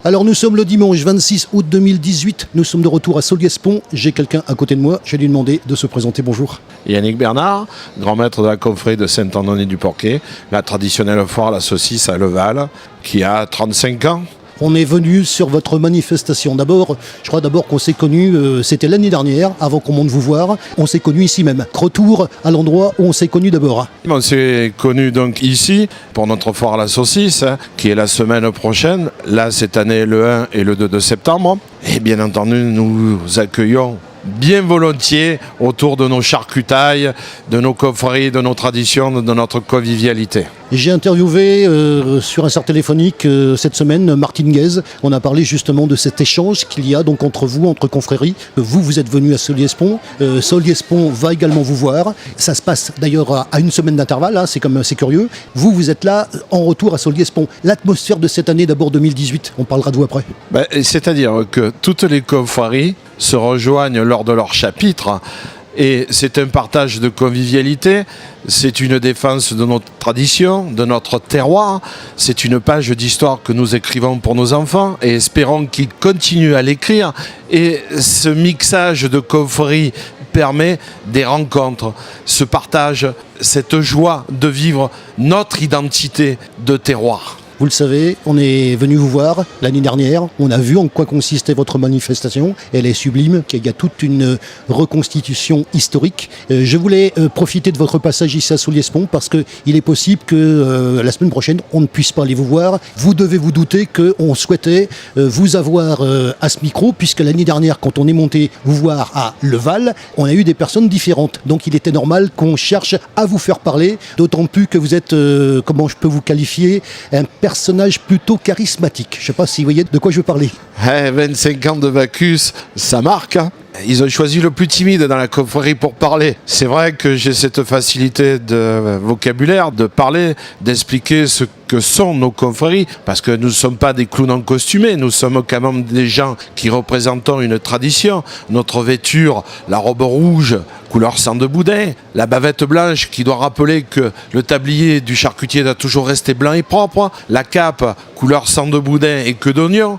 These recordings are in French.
Alors nous sommes le dimanche 26 août 2018, nous sommes de retour à Solliès-Pont. J'ai quelqu'un à côté de moi, je vais lui demander de se présenter. Bonjour. Yannick Bernard, grand maître de la confrérie de Saint-André-du-Porquet, la traditionnelle foire à la saucisse à Leval, qui a 35 ans. On est venu sur votre manifestation. D'abord, je crois qu'on s'est connus, c'était l'année dernière, avant qu'on monte vous voir. On s'est connus ici même. Retour à l'endroit où on s'est connus d'abord. On s'est connus donc ici pour notre foire à la saucisse, qui est la semaine prochaine. Là, cette année, le 1 et le 2 de septembre. Et bien entendu, nous accueillons bien volontiers autour de nos charcutailles, de nos coffreries, de nos traditions, de notre convivialité. J'ai interviewé sur un cercle téléphonique cette semaine Martine Guèze. On a parlé justement de cet échange qu'il y a donc entre vous, entre confréries. Vous êtes venu à Solliès-Pont. Solliès-Pont va également vous voir. Ça se passe d'ailleurs à une semaine d'intervalle, hein, c'est curieux. Vous êtes là en retour à Solliès-Pont. L'atmosphère de cette année d'abord 2018, on parlera de vous après. C'est-à-dire que toutes les confréries se rejoignent lors de leur chapitre. Et c'est un partage de convivialité, c'est une défense de notre tradition, de notre terroir, c'est une page d'histoire que nous écrivons pour nos enfants et espérons qu'ils continuent à l'écrire. Et ce mixage de confréries permet des rencontres, ce partage, cette joie de vivre notre identité de terroir. Vous le savez, on est venu vous voir l'année dernière. On a vu en quoi consistait votre manifestation. Elle est sublime, qu'il y a toute une reconstitution historique. Je voulais profiter de votre passage ici à Solliès-Pont parce qu'il est possible que la semaine prochaine, on ne puisse pas aller vous voir. Vous devez vous douter qu'on souhaitait vous avoir à ce micro, puisque l'année dernière, quand on est monté vous voir à Leval, on a eu des personnes différentes. Donc il était normal qu'on cherche à vous faire parler, d'autant plus que vous êtes, comment je peux vous qualifier, un personnage plutôt charismatique. Je ne sais pas si vous voyez de quoi je veux parler. 25 ans de Bacchus, ça marque, hein. Ils ont choisi le plus timide dans la confrérie pour parler. C'est vrai que j'ai cette facilité de vocabulaire, de parler, d'expliquer ce que sont nos confréries, parce que nous ne sommes pas des clowns en costumé, nous sommes quand même des gens qui représentons une tradition. Notre vêture, la robe rouge, couleur sang de boudin, la bavette blanche qui doit rappeler que le tablier du charcutier doit toujours rester blanc et propre, la cape, couleur sang de boudin et queue d'oignon.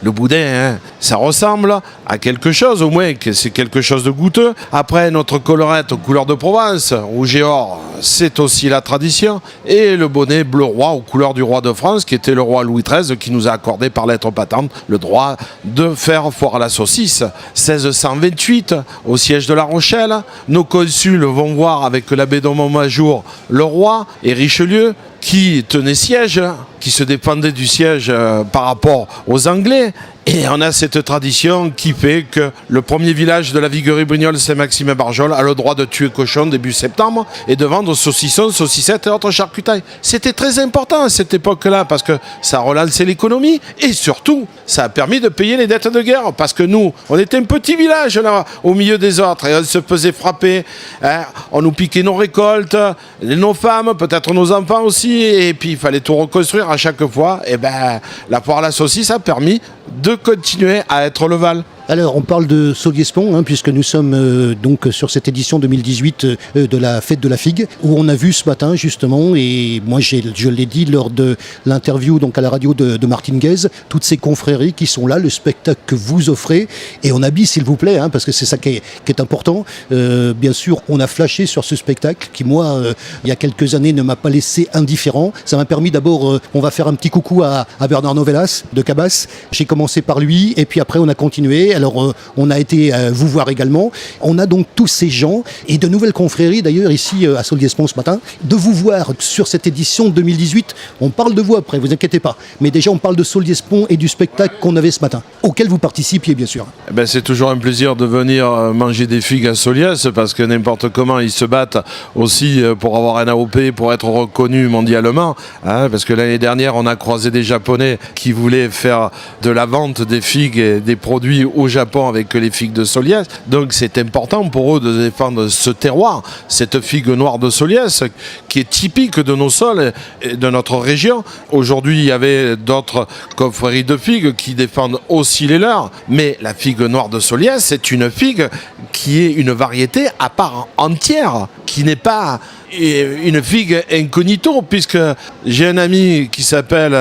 Le boudin, ça ressemble à quelque chose, au moins que c'est quelque chose de goûteux. Après, notre collerette aux couleurs de Provence, rouge et or, c'est aussi la tradition. Et le bonnet bleu roi aux couleurs du roi de France, qui était le roi Louis XIII, qui nous a accordé par lettre patente le droit de faire foire à la saucisse. 1628, au siège de La Rochelle, nos consuls vont voir avec l'abbé de Montmajour le roi et Richelieu, qui tenait siège, qui se dépendait du siège par rapport aux Anglais. Et on a cette tradition qui fait que le premier village de la viguerie Brignoles Saint-Maxime-Barjol a le droit de tuer cochon début septembre et de vendre saucissons, saucissettes et autres charcutailles. C'était très important à cette époque-là parce que ça relançait l'économie et surtout, ça a permis de payer les dettes de guerre parce que nous, on était un petit village là, au milieu des autres et on se faisait frapper. Hein, on nous piquait nos récoltes, nos femmes, peut-être nos enfants aussi et puis il fallait tout reconstruire à chaque fois. Et la foire à la saucisse a permis de continuer à être Leval. Alors, on parle de Solliès-Pont, puisque nous sommes donc sur cette édition 2018 de la fête de la figue, où on a vu ce matin justement, et moi je l'ai dit lors de l'interview donc à la radio de Martine Guèze, toutes ces confréries qui sont là, le spectacle que vous offrez, et on habille s'il vous plaît, parce que c'est ça qui est important. Bien sûr, on a flashé sur ce spectacle qui, moi, il y a quelques années, ne m'a pas laissé indifférent. Ça m'a permis d'abord, on va faire un petit coucou à Bernard Novelas de Cabas. J'ai commencé par lui, et puis après on a continué. Alors, on a été vous voir également. On a donc tous ces gens et de nouvelles confréries, d'ailleurs, ici à Solliès-Pont ce matin, de vous voir sur cette édition 2018. On parle de vous après, vous inquiétez pas. Mais déjà, on parle de Solliès-Pont et du spectacle qu'on avait ce matin, auquel vous participiez, bien sûr. C'est toujours un plaisir de venir manger des figues à Solliès, parce que n'importe comment, ils se battent aussi pour avoir un AOP, pour être reconnus mondialement. Parce que l'année dernière, on a croisé des Japonais qui voulaient faire de la vente des figues et des produits au Japon avec les figues de Solliès. Donc c'est important pour eux de défendre ce terroir, cette figue noire de Solliès qui est typique de nos sols et de notre région. Aujourd'hui, il y avait d'autres confréries de figues qui défendent aussi les leurs, mais la figue noire de Solliès, c'est une figue qui est une variété à part entière, qui n'est pas une figue incognito, puisque j'ai un ami qui s'appelle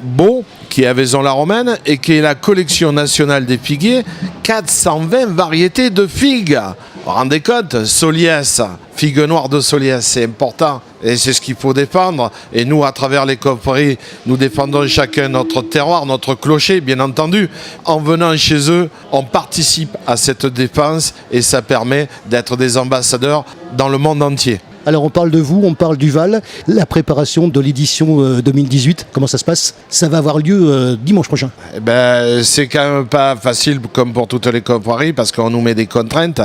Beau, qui est à Vaison-la-Romaine et qui est la collection nationale des figuiers, 420 variétés de figues. Vous vous rendez compte, Soliès, figue noire de Soliès, c'est important et c'est ce qu'il faut défendre. Et nous, à travers les confréries, nous défendons chacun notre terroir, notre clocher, bien entendu. En venant chez eux, on participe à cette défense et ça permet d'être des ambassadeurs dans le monde entier. Alors on parle de vous, on parle du Val, la préparation de l'édition 2018, comment ça se passe? Ça va avoir lieu dimanche prochain. Eh ben, c'est quand même pas facile comme pour toutes les confréries parce qu'on nous met des contraintes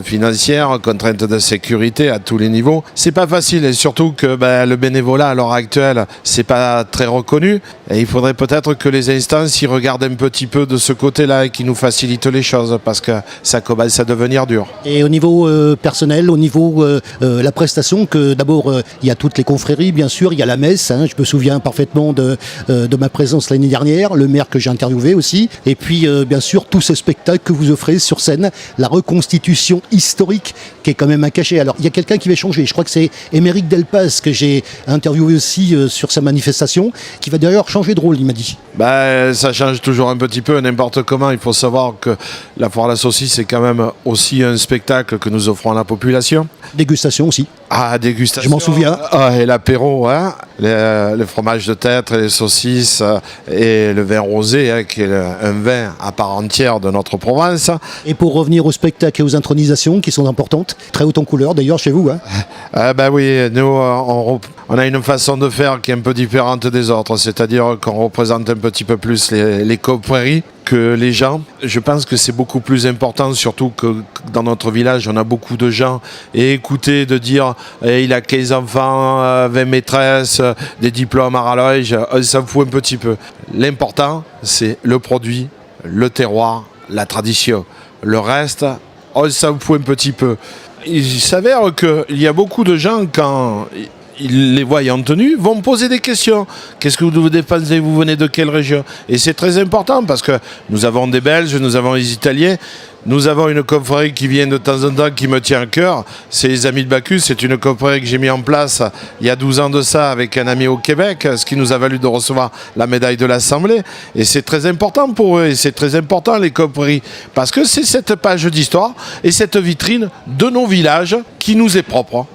financières, contraintes de sécurité à tous les niveaux. C'est pas facile et surtout que le bénévolat à l'heure actuelle, c'est pas très reconnu et il faudrait peut-être que les instances y regardent un petit peu de ce côté-là et qui nous facilitent les choses parce que ça commence à devenir dur. Et au niveau personnel, au niveau la prestation, que d'abord il y a toutes les confréries, bien sûr, il y a la messe, je me souviens parfaitement de ma présence l'année dernière, le maire que j'ai interviewé aussi, et puis bien sûr tout ce spectacle que vous offrez sur scène, la reconstitution historique qui est quand même un cachet. Alors il y a quelqu'un qui va changer, je crois que c'est Émeric Delpaz que j'ai interviewé aussi sur sa manifestation, qui va d'ailleurs changer de rôle, il m'a dit. Ça change toujours un petit peu, n'importe comment. Il faut savoir que la foire à la saucisse, c'est quand même aussi un spectacle que nous offrons à la population. Dégustation aussi. Ah, dégustation. Je m'en souviens. Et l'apéro, le fromage de tête, les saucisses et le vin rosé, qui est un vin à part entière de notre Provence. Et pour revenir au spectacle et aux intronisations qui sont importantes, très hautes en couleur d'ailleurs chez vous. Oui, nous, on a une façon de faire qui est un peu différente des autres, c'est-à-dire qu'on représente un petit peu plus les confréries que les gens. Je pense que c'est beaucoup plus important, surtout que dans notre village, on a beaucoup de gens. Et écouter, de dire il a 15 enfants, 20 maîtresses, des diplômes à rallonge, ça me fout un petit peu. L'important, c'est le produit, le terroir, la tradition. Le reste, ça me fout un petit peu. Il s'avère qu'il y a beaucoup de gens, quand ils les voient en tenue, vont me poser des questions. Qu'est-ce que vous dépensez? Vous venez de quelle région? Et c'est très important parce que nous avons des Belges, nous avons des Italiens, nous avons une confrérie qui vient de temps en temps qui me tient à cœur. C'est les Amis de Bacchus. C'est une confrérie que j'ai mis en place il y a 12 ans de ça avec un ami au Québec, ce qui nous a valu de recevoir la médaille de l'Assemblée. Et c'est très important pour eux et c'est très important les confréries parce que c'est cette page d'histoire et cette vitrine de nos villages qui nous est propre.